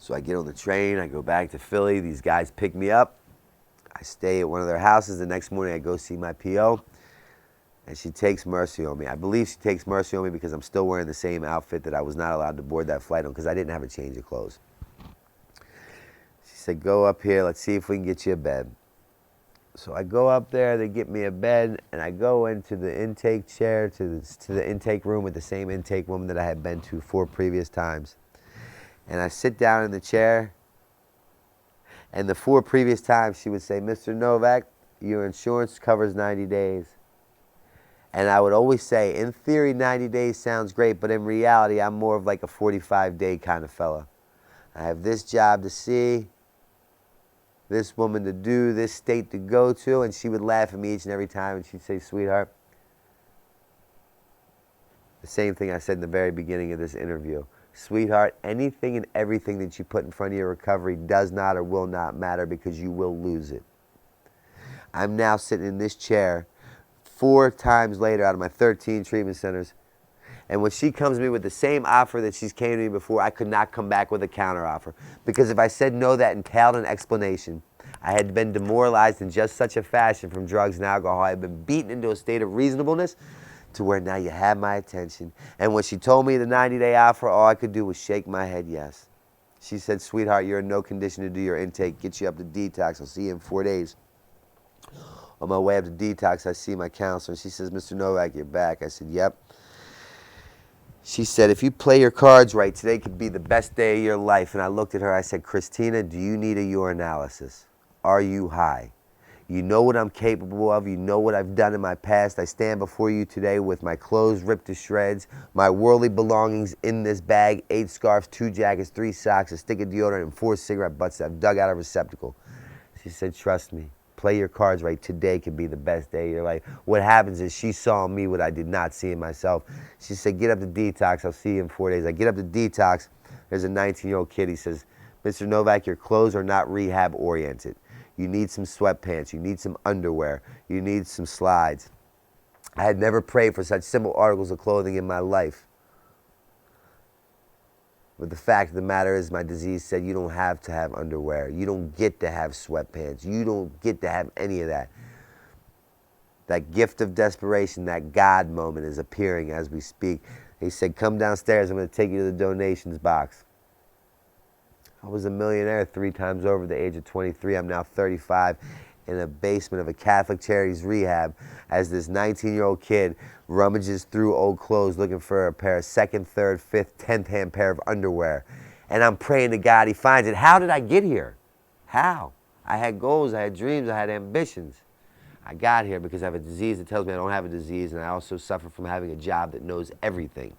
So I get on the train, I go back to Philly, these guys pick me up, I stay at one of their houses. The next morning I go see my PO, and she takes mercy on me. I believe she takes mercy on me because I'm still wearing the same outfit that I was not allowed to board that flight on because I didn't have a change of clothes. She said, go up here, let's see if we can get you a bed. So I go up there, they get me a bed, and I go into the intake chair, to the intake room with the same intake woman that I had been to 4 previous times. And I sit down in the chair, and the 4 previous times she would say, Mr. Novak, your insurance covers 90 days. And I would always say, in theory, 90 days sounds great, but in reality, I'm more of like a 45-day kind of fella. I have this job to see, this woman to do, this state to go to, and she would laugh at me each and every time, and she'd say, sweetheart, the same thing I said in the very beginning of this interview. Sweetheart, anything and everything that you put in front of your recovery does not or will not matter because you will lose it. I'm now sitting in this chair 4 times later out of my 13 treatment centers, and when she comes to me with the same offer that she's came to me before, I could not come back with a counter offer. Because if I said no, that entailed an explanation. I had been demoralized in just such a fashion from drugs and alcohol. I had been beaten into a state of reasonableness to where now you have my attention. And when she told me the 90-day offer, all I could do was shake my head yes. She said, sweetheart, you're in no condition to do your intake. Get you up to Detox. I'll see you in 4 days. On my way up to Detox, I see my counselor. She says, Mr. Novak, you're back. I said, yep. She said, if you play your cards right, today could be the best day of your life. And I looked at her, I said, Christina, do you need a urinalysis? Are you high? You know what I'm capable of. You know what I've done in my past. I stand before you today with my clothes ripped to shreds, my worldly belongings in this bag, 8 scarves, 2 jackets, 3 socks, a stick of deodorant, and 4 cigarette butts that I've dug out of a receptacle. She said, trust me. Play your cards right. Today could be the best day of your life. What happens is she saw in me what I did not see in myself. She said, get up to Detox. I'll see you in 4 days. I get up to Detox. There's a 19-year-old kid. He says, Mr. Novak, your clothes are not rehab oriented. You need some sweatpants. You need some underwear. You need some slides. I had never prayed for such simple articles of clothing in my life. But the fact of the matter is my disease said you don't have to have underwear. You don't get to have sweatpants. You don't get to have any of that. That gift of desperation, that God moment is appearing as we speak. He said, come downstairs. I'm going to take you to the donations box. I was a millionaire 3 times over at the age of 23. I'm now 35 in a basement of a Catholic Charities rehab as this 19-year-old kid rummages through old clothes looking for a pair of 2nd, 3rd, 5th, 10th hand pair of underwear. And I'm praying to God he finds it. How did I get here? How? I had goals, I had dreams, I had ambitions. I got here because I have a disease that tells me I don't have a disease, and I also suffer from having a job that knows everything.